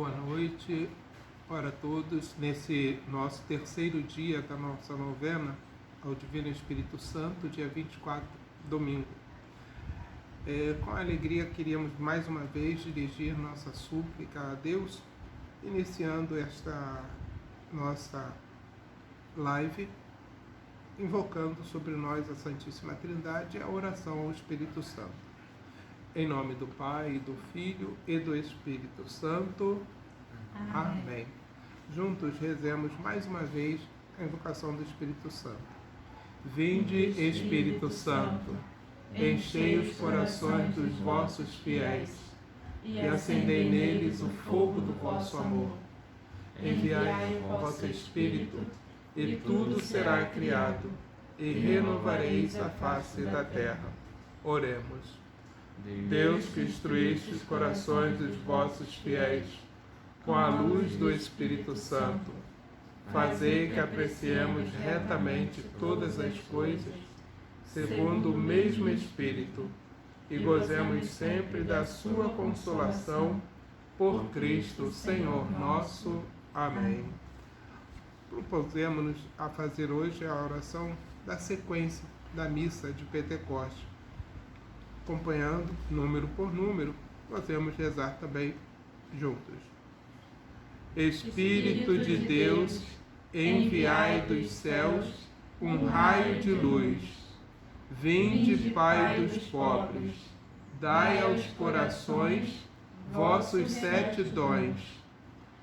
Boa noite para todos nesse nosso terceiro dia da nossa novena ao Divino Espírito Santo, dia 24, domingo. Com alegria queríamos mais uma vez dirigir nossa súplica a Deus, iniciando esta nossa live, invocando sobre nós a Santíssima Trindade e a oração ao Espírito Santo. Em nome do Pai, do Filho e do Espírito Santo. Amém. Juntos rezemos mais uma vez a invocação do Espírito Santo. Vinde, Espírito Santo, enchei os corações dos vossos fiéis e acendei neles o fogo do vosso amor. Enviai o vosso Espírito e tudo será criado e renovareis a face da terra. Oremos. Deus, que instruíste os corações dos vossos fiéis com a luz do Espírito Santo, fazei que apreciemos retamente todas as coisas, segundo o mesmo Espírito, e gozemos sempre da sua consolação, por Cristo, Senhor nosso. Amém. Propusemos-nos a fazer hoje a oração da sequência da missa de Pentecostes. Acompanhando número por número, podemos rezar também juntos. Espírito de Deus, enviai dos céus um raio de luz. Vinde, Pai dos pobres, dai aos corações vossos 7 dons.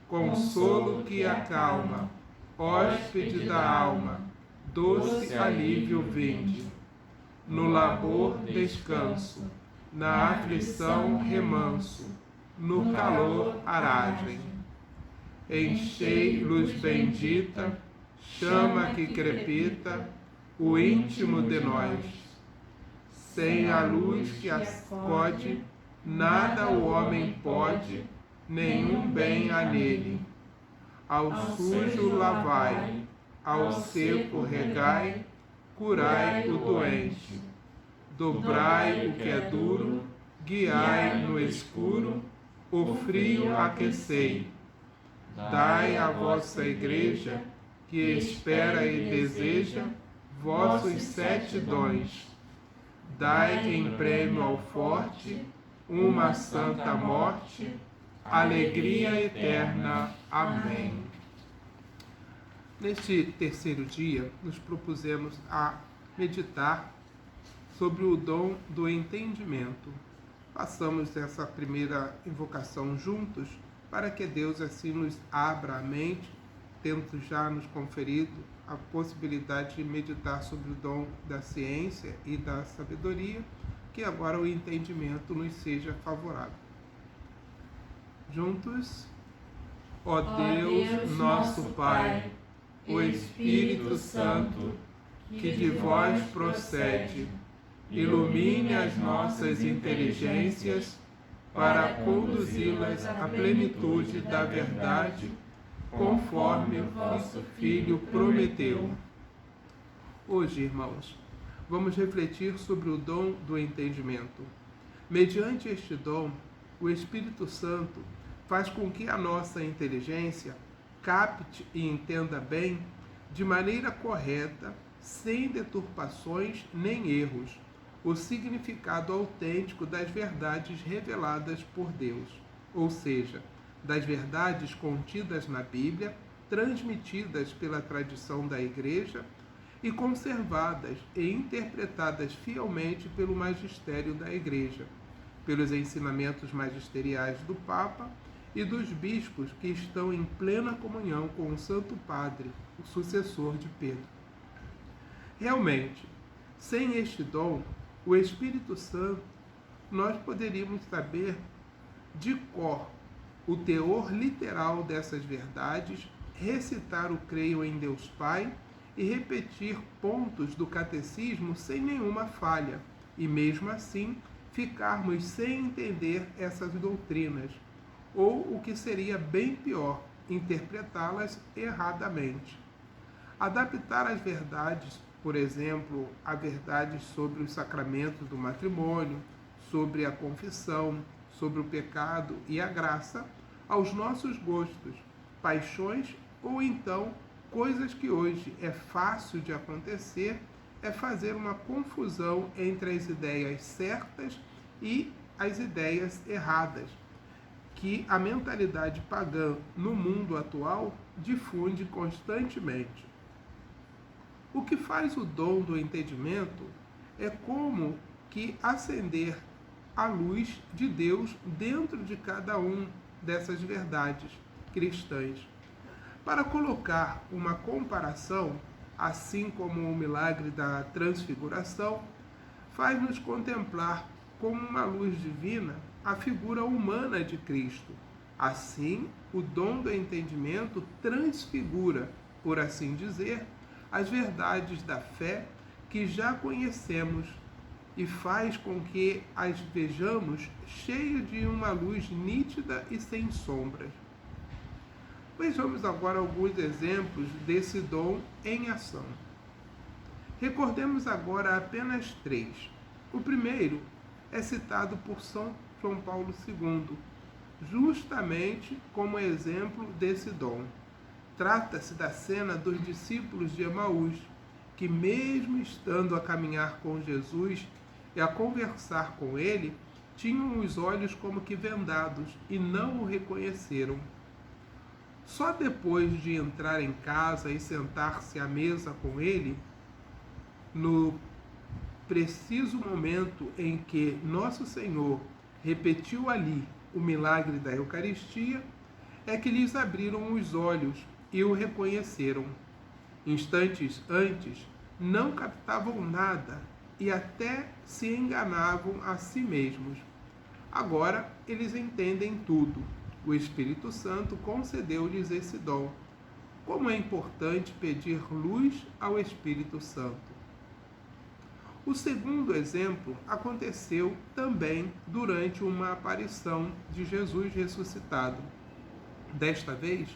Consolo que acalma, hóspede da alma, doce alívio vinde. No labor, descanso, na aflição, remanso, no calor, aragem. Enchei, luz bendita, chama que crepita, o íntimo de nós. Sem a luz que acode, nada o homem pode, nenhum bem há nele. Ao sujo lavai, ao seco regai, curai o doente, dobrai o que é duro, guiai no escuro, o frio aquecei. Dai à vossa Igreja, que espera e deseja, vossos 7 dons. Dai em prêmio ao forte uma santa morte, alegria eterna. Amém. Neste terceiro dia, nos propusemos a meditar sobre o dom do entendimento. Façamos essa primeira invocação juntos, para que Deus assim nos abra a mente, tendo já nos conferido a possibilidade de meditar sobre o dom da ciência e da sabedoria, que agora o entendimento nos seja favorável. Juntos, ó Deus, nosso Pai, o Espírito Santo, que de vós procede, ilumine as nossas inteligências para conduzi-las à plenitude da verdade, conforme o vosso Filho prometeu. Hoje, irmãos, vamos refletir sobre o dom do entendimento. Mediante este dom, o Espírito Santo faz com que a nossa inteligência capte e entenda bem, de maneira correta, sem deturpações nem erros, o significado autêntico das verdades reveladas por Deus, ou seja, das verdades contidas na Bíblia, transmitidas pela tradição da Igreja e conservadas e interpretadas fielmente pelo magistério da Igreja, pelos ensinamentos magisteriais do Papa e dos bispos que estão em plena comunhão com o Santo Padre, o sucessor de Pedro. Realmente, sem este dom, o Espírito Santo, nós poderíamos saber de cor o teor literal dessas verdades, recitar o creio em Deus Pai e repetir pontos do catecismo sem nenhuma falha, e mesmo assim ficarmos sem entender essas doutrinas, ou o que seria bem pior, interpretá-las erradamente. Adaptar as verdades, por exemplo, a verdade sobre os sacramentos do matrimônio, sobre a confissão, sobre o pecado e a graça, aos nossos gostos, paixões ou então coisas que hoje é fácil de acontecer, é fazer uma confusão entre as ideias certas e as ideias erradas, que a mentalidade pagã no mundo atual difunde constantemente. O que faz o dom do entendimento é como que acender a luz de Deus dentro de cada um dessas verdades cristãs. Para colocar uma comparação, assim como o milagre da transfiguração, faz-nos contemplar como uma luz divina a figura humana de Cristo. Assim, o dom do entendimento transfigura, por assim dizer, as verdades da fé que já conhecemos e faz com que as vejamos cheias de uma luz nítida e sem sombras. Vejamos agora alguns exemplos desse dom em ação. Recordemos agora apenas 3. O primeiro é citado por São João Paulo II, justamente como exemplo desse dom. Trata-se da cena dos discípulos de Emaús, que mesmo estando a caminhar com Jesus e a conversar com ele, tinham os olhos como que vendados e não o reconheceram. Só depois de entrar em casa e sentar-se à mesa com ele, no preciso momento em que Nosso Senhor repetiu ali o milagre da Eucaristia, é que lhes abriram os olhos e o reconheceram. Instantes antes, não captavam nada e até se enganavam a si mesmos. Agora, eles entendem tudo. O Espírito Santo concedeu-lhes esse dom. Como é importante pedir luz ao Espírito Santo. O segundo exemplo aconteceu também durante uma aparição de Jesus ressuscitado. Desta vez,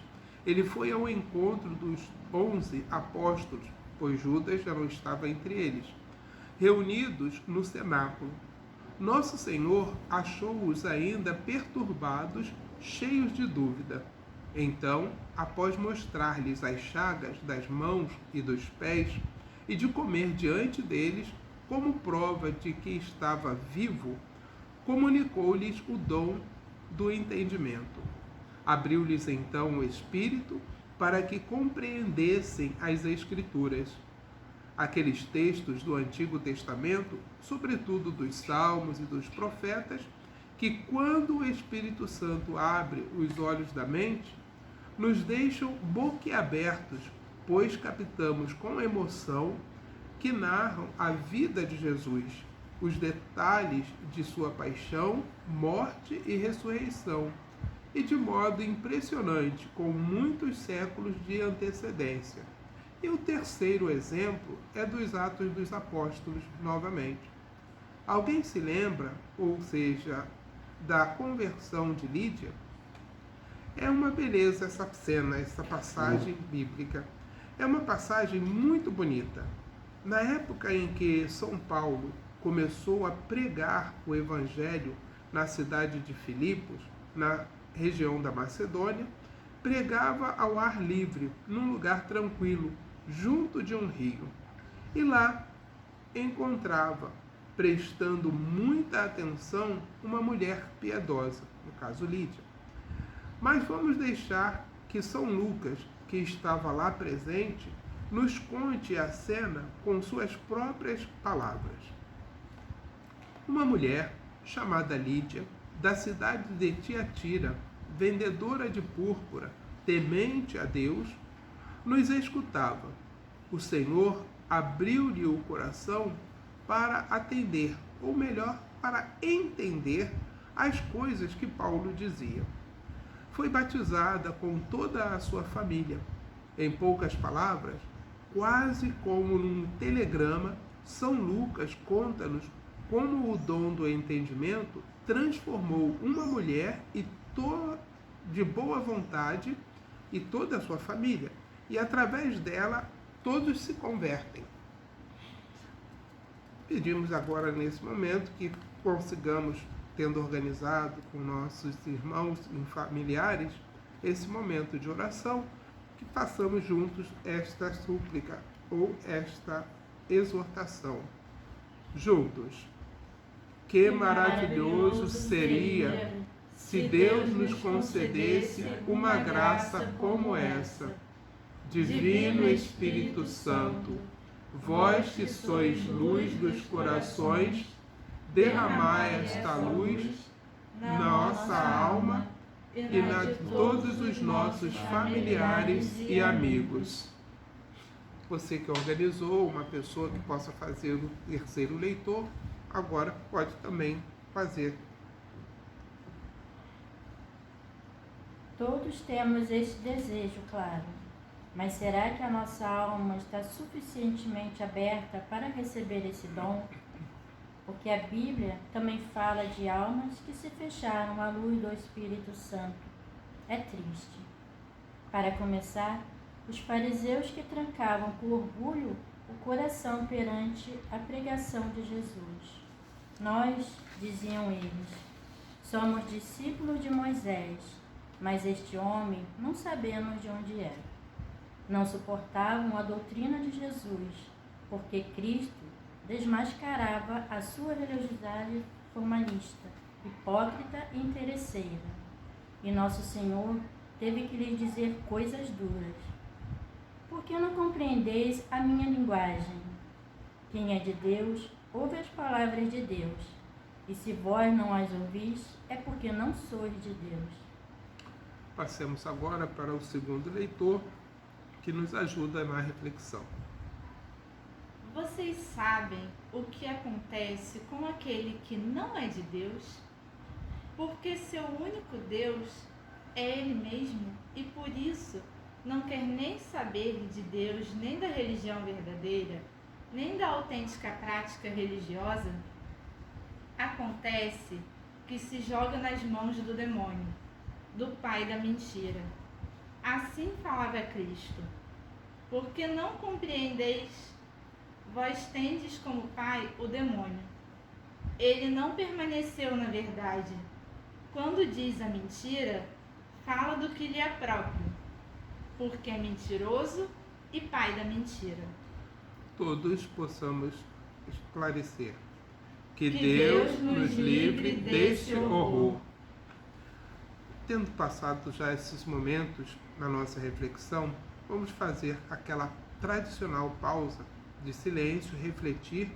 ele foi ao encontro dos 11 apóstolos, pois Judas já não estava entre eles, reunidos no cenáculo. Nosso Senhor achou-os ainda perturbados, cheios de dúvida. Então, após mostrar-lhes as chagas das mãos e dos pés, e de comer diante deles, como prova de que estava vivo, comunicou-lhes o dom do entendimento. Abriu-lhes então o Espírito para que compreendessem as Escrituras. Aqueles textos do Antigo Testamento, sobretudo dos Salmos e dos Profetas, que quando o Espírito Santo abre os olhos da mente, nos deixam boquiabertos, pois captamos com emoção que narram a vida de Jesus, os detalhes de sua paixão, morte e ressurreição, e de modo impressionante, com muitos séculos de antecedência. E o terceiro exemplo é dos Atos dos Apóstolos, novamente. Alguém se lembra, ou seja, da conversão de Lídia? É uma beleza essa cena, essa passagem bíblica. É uma passagem muito bonita. Na época em que São Paulo começou a pregar o Evangelho na cidade de Filipos, na região da Macedônia, pregava ao ar livre, num lugar tranquilo, junto de um rio. E lá encontrava, prestando muita atenção, uma mulher piedosa, no caso Lídia. Mas vamos deixar que São Lucas, que estava lá presente, nos conte a cena com suas próprias palavras. Uma mulher chamada Lídia, da cidade de Tiatira, vendedora de púrpura, temente a Deus, nos escutava. O Senhor abriu-lhe o coração para atender, ou melhor, para entender as coisas que Paulo dizia. Foi batizada com toda a sua família. Em poucas palavras, quase como num telegrama, São Lucas conta-nos como o dom do entendimento transformou uma mulher de boa vontade e toda a sua família. E através dela, todos se convertem. Pedimos agora, nesse momento, que consigamos tendo organizado com nossos irmãos e familiares esse momento de oração, que façamos juntos esta súplica ou esta exortação. Juntos. Que maravilhoso seria se Deus nos concedesse uma graça como essa. Divino Espírito Santo, vós que sois luz dos corações, derramai esta luz na nossa alma e na de todos os nossos familiares e amigos. Você que organizou, uma pessoa que possa fazer o terceiro leitor, agora pode também fazer. Todos temos este desejo, claro, mas será que a nossa alma está suficientemente aberta para receber esse dom? Porque a Bíblia também fala de almas que se fecharam à luz do Espírito Santo. É triste. Para começar, os fariseus que trancavam com orgulho o coração perante a pregação de Jesus. Nós, diziam eles, somos discípulos de Moisés, mas este homem não sabemos de onde é. Não suportavam a doutrina de Jesus, porque Cristo desmascarava a sua religiosidade formalista, hipócrita e interesseira. E nosso Senhor teve que lhes dizer coisas duras. Por que não compreendeis a minha linguagem? Quem é de Deus, ouve as palavras de Deus. E se vós não as ouvis, é porque não sois de Deus. Passemos agora para o segundo leitor, que nos ajuda na reflexão. Vocês sabem o que acontece com aquele que não é de Deus? Porque seu único Deus é Ele mesmo e por isso não quer nem saber de Deus, nem da religião verdadeira, nem da autêntica prática religiosa. Acontece que se joga nas mãos do demônio, do pai da mentira. Assim falava Cristo. Porque não compreendeis? Vós tendes como pai o demônio. Ele não permaneceu na verdade. Quando diz a mentira, fala do que lhe é próprio, porque é mentiroso e pai da mentira. Todos possamos esclarecer. Que Deus nos livre desse horror. Tendo passado já esses momentos na nossa reflexão, vamos fazer aquela tradicional pausa de silêncio, refletir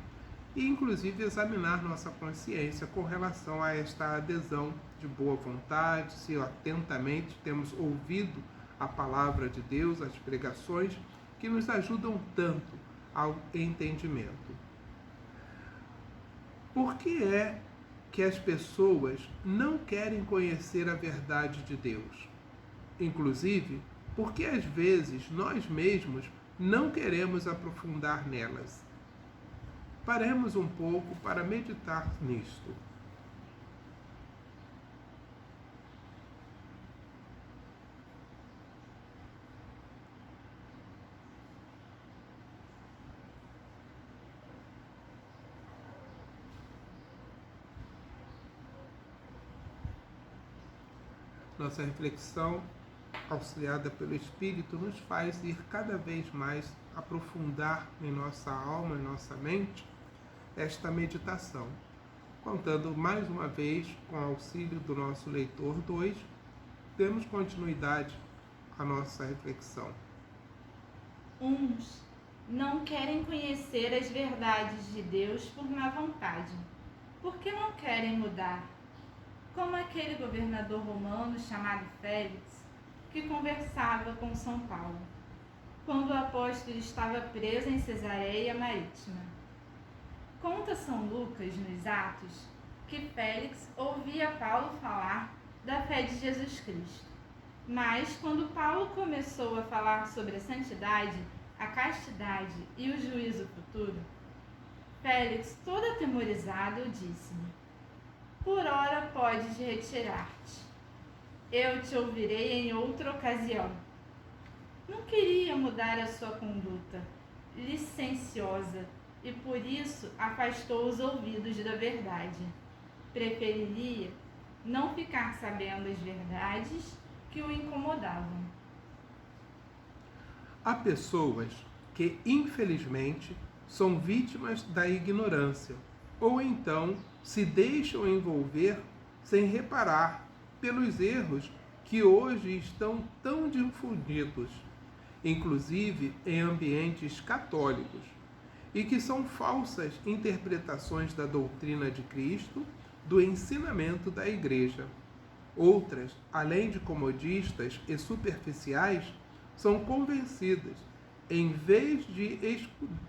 e inclusive examinar nossa consciência com relação a esta adesão de boa vontade, se atentamente temos ouvido a palavra de Deus, as pregações que nos ajudam tanto ao entendimento. Por que é que as pessoas não querem conhecer a verdade de Deus? Inclusive, porque às vezes nós mesmos não queremos aprofundar nelas. Paremos um pouco para meditar nisto. Nossa reflexão, auxiliada pelo Espírito, nos faz ir cada vez mais aprofundar em nossa alma, em nossa mente, esta meditação. Contando mais uma vez com o auxílio do nosso leitor 2, demos continuidade à nossa reflexão. Uns não querem conhecer as verdades de Deus por má vontade, porque não querem mudar. Como aquele governador romano chamado Félix, que conversava com São Paulo, quando o apóstolo estava preso em Cesareia Marítima. Conta São Lucas, nos Atos, que Félix ouvia Paulo falar da fé de Jesus Cristo. Mas, quando Paulo começou a falar sobre a santidade, a castidade e o juízo futuro, Félix, todo atemorizado, disse-lhe: por ora podes retirar-te. Eu te ouvirei em outra ocasião. Não queria mudar a sua conduta licenciosa e por isso afastou os ouvidos da verdade. preferiria não ficar sabendo as verdades que o incomodavam. Há pessoas que, infelizmente, são vítimas da ignorância, ou então se deixam envolver sem reparar pelos erros que hoje estão tão difundidos, inclusive em ambientes católicos, e que são falsas interpretações da doutrina de Cristo, do ensinamento da Igreja. Outras, além de comodistas e superficiais, são convencidas, em vez de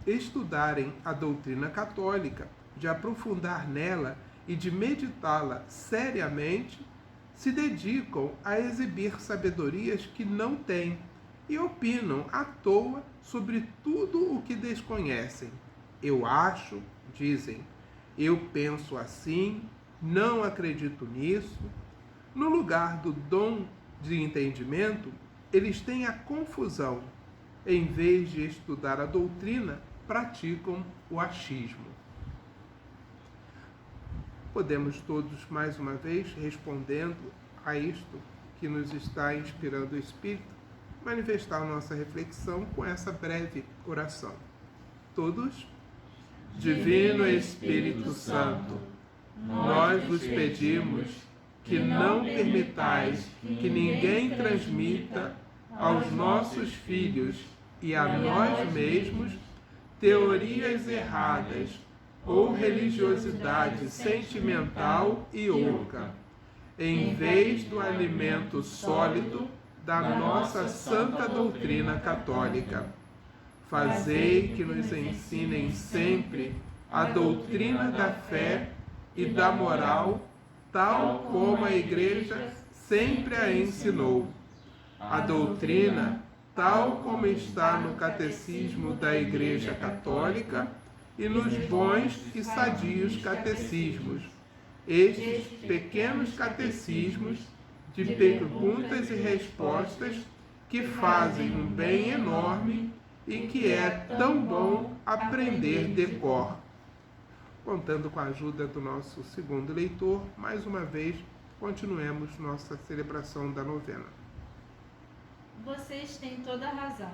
estudarem a doutrina católica, de aprofundar nela e de meditá-la seriamente, se dedicam a exibir sabedorias que não têm e opinam à toa sobre tudo o que desconhecem. Eu acho, dizem, eu penso assim, não acredito nisso. No lugar do dom de entendimento, eles têm a confusão. Em vez de estudar a doutrina, praticam o achismo. Podemos todos, mais uma vez, respondendo a isto que nos está inspirando o Espírito, manifestar nossa reflexão com essa breve oração. Todos? Divino Espírito Santo, nós vos pedimos que não permitais que ninguém transmita aos nossos filhos e a nós mesmos teorias erradas ou religiosidade sentimental e oca, em vez do alimento sólido da nossa santa doutrina católica. Fazei que nos ensinem sempre a doutrina da fé e da moral, tal como a Igreja sempre a ensinou. A doutrina, tal como está no Catecismo da Igreja Católica e nos bons e sadios catecismos. Estes pequenos catecismos de perguntas e respostas que fazem um bem enorme e que é tão bom aprender de cor. Contando com a ajuda do nosso segundo leitor, mais uma vez, continuemos nossa celebração da novena. Vocês têm toda a razão.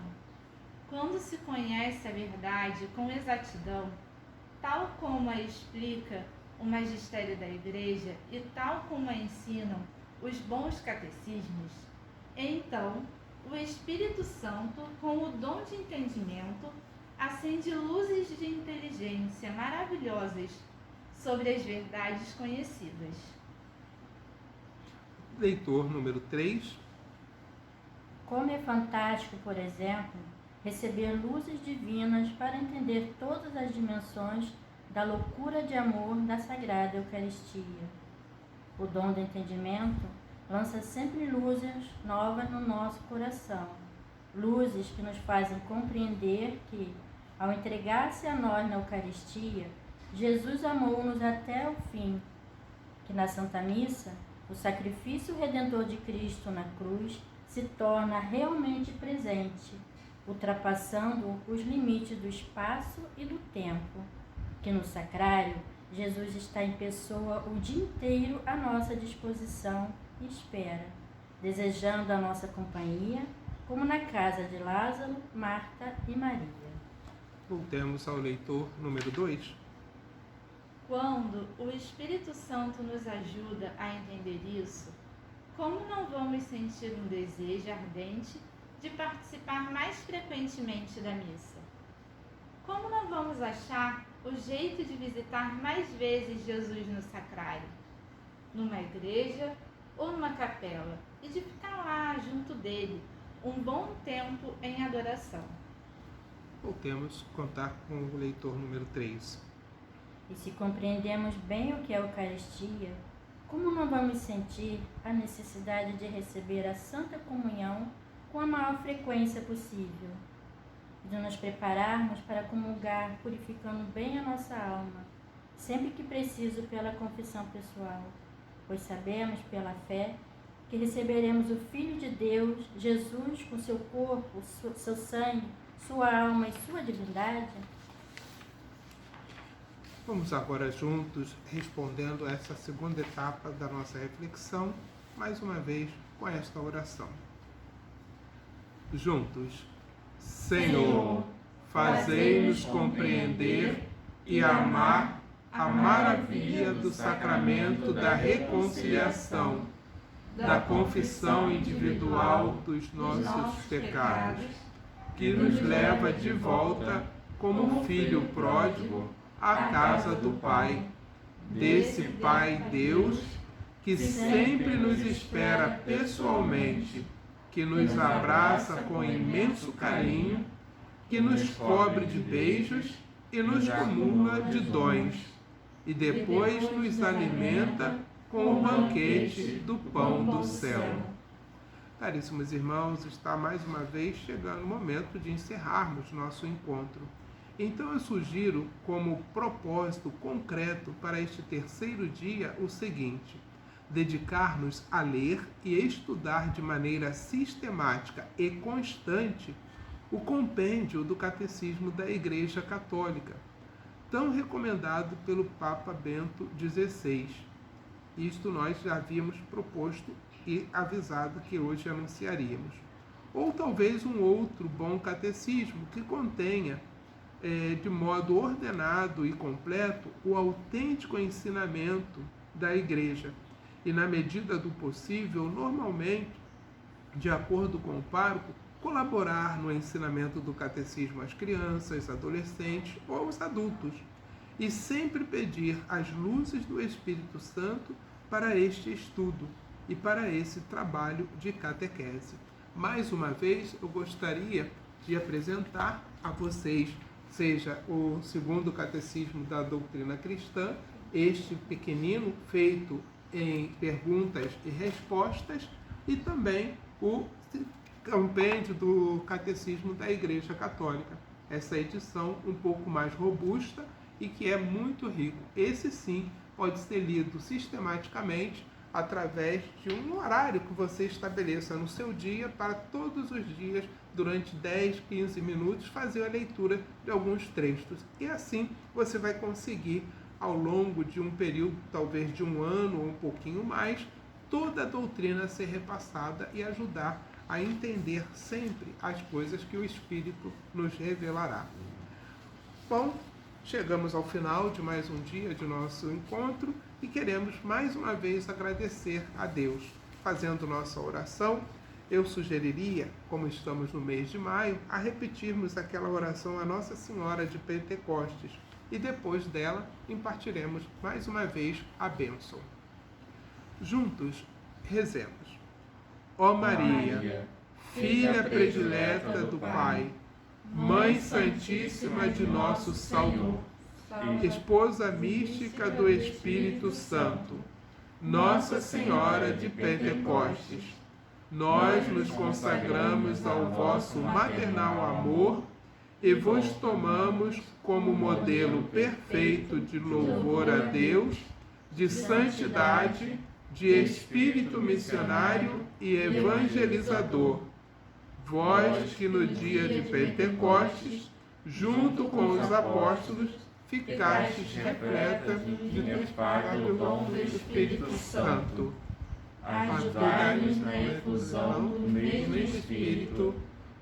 Quando se conhece a verdade com exatidão, tal como a explica o magistério da Igreja e tal como a ensinam os bons catecismos, então o Espírito Santo, com o dom de entendimento, acende luzes de inteligência maravilhosas sobre as verdades conhecidas. Leitor número 3. Como é fantástico, por exemplo, receber luzes divinas para entender todas as dimensões da loucura de amor da Sagrada Eucaristia. O dom do entendimento lança sempre luzes novas no nosso coração, luzes que nos fazem compreender que, ao entregar-se a nós na Eucaristia, Jesus amou-nos até o fim, que na Santa Missa, o sacrifício redentor de Cristo na cruz se torna realmente presente, ultrapassando os limites do espaço e do tempo, que no sacrário, Jesus está em pessoa o dia inteiro à nossa disposição e espera, desejando a nossa companhia, como na casa de Lázaro, Marta e Maria. Voltemos ao leitor número 2. Quando o Espírito Santo nos ajuda a entender isso, como não vamos sentir um desejo ardente de participar mais frequentemente da missa? Como não vamos achar o jeito de visitar mais vezes Jesus no sacrário, numa igreja ou numa capela, e de ficar lá junto dele um bom tempo em adoração? Voltemos a contar com o leitor número 3. E se compreendemos bem o que é a Eucaristia, como não vamos sentir a necessidade de receber a Santa Comunhão com a maior frequência possível, de nos prepararmos para comungar, purificando bem a nossa alma, sempre que preciso pela confissão pessoal, pois sabemos pela fé que receberemos o Filho de Deus, Jesus, com seu corpo, seu sangue, sua alma e sua divindade? Vamos agora juntos respondendo essa segunda etapa da nossa reflexão, mais uma vez com esta oração. Juntos. Senhor, fazei-nos compreender e amar a maravilha do sacramento da reconciliação, da confissão individual dos nossos pecados, que nos leva de volta como filho pródigo à casa do Pai, desse Pai Deus que sempre nos espera pessoalmente, que nos abraça com imenso carinho, que nos cobre de beijos e nos comula de dons, e depois nos alimenta com o banquete do pão do céu. Caríssimos irmãos, está mais uma vez chegando o momento de encerrarmos nosso encontro. Então eu sugiro como propósito concreto para este terceiro dia o seguinte: dedicar-nos a ler e estudar de maneira sistemática e constante o compêndio do Catecismo da Igreja Católica, tão recomendado pelo Papa Bento XVI. Isto nós já havíamos proposto e avisado que hoje anunciaríamos. Ou talvez um outro bom catecismo que contenha, de modo ordenado e completo, o autêntico ensinamento da Igreja. E, na medida do possível, normalmente, de acordo com o pároco, colaborar no ensinamento do catecismo às crianças, adolescentes ou aos adultos. E sempre pedir as luzes do Espírito Santo para este estudo e para esse trabalho de catequese. Mais uma vez, eu gostaria de apresentar a vocês, seja o segundo catecismo da doutrina cristã, este pequenino feito em perguntas e respostas, e também o compêndio do Catecismo da Igreja Católica. Essa edição um pouco mais robusta e que é muito rico. Esse sim pode ser lido sistematicamente através de um horário que você estabeleça no seu dia para todos os dias, durante 10, 15 minutos, fazer a leitura de alguns trechos. E assim você vai conseguir, ao longo de um período, talvez de um ano ou um pouquinho mais, toda a doutrina ser repassada e ajudar a entender sempre as coisas que o Espírito nos revelará. Bom, chegamos ao final de mais um dia de nosso encontro e queremos mais uma vez agradecer a Deus. Fazendo nossa oração, eu sugeriria, como estamos no mês de maio, a repetirmos aquela oração a Nossa Senhora de Pentecostes e depois dela impartiremos mais uma vez a bênção. Juntos, rezemos. Ó Maria, filha predileta do Pai, Mãe Santíssima de nosso Salvador, Esposa mística do Espírito Santo, Nossa Senhora de Pentecostes, nós nos consagramos ao vosso maternal amor e vos tomamos como modelo perfeito de louvor a Deus, de santidade, de espírito missionário e evangelizador. Vós que no dia de Pentecostes, junto com os apóstolos, ficastes repleta de pelo dom do Espírito Santo. Ajudai-nos na efusão do mesmo Espírito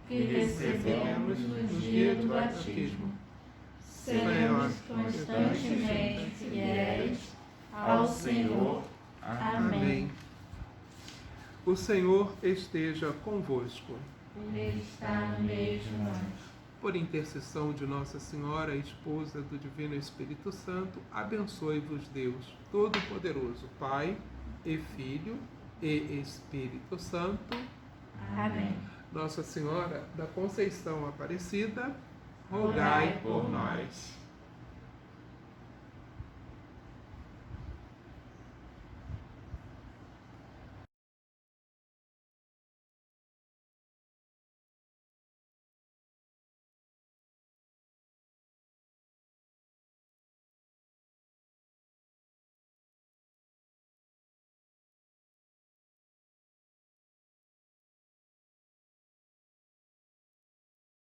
que recebemos no dia do batismo. Sejamos constantemente fiéis ao Senhor. Amém. O Senhor esteja convosco. Ele está no meio de nós. Por intercessão de Nossa Senhora, esposa do Divino Espírito Santo, abençoe-vos Deus Todo-Poderoso, Pai e Filho e Espírito Santo. Amém. Nossa Senhora da Conceição Aparecida, rogai por nós.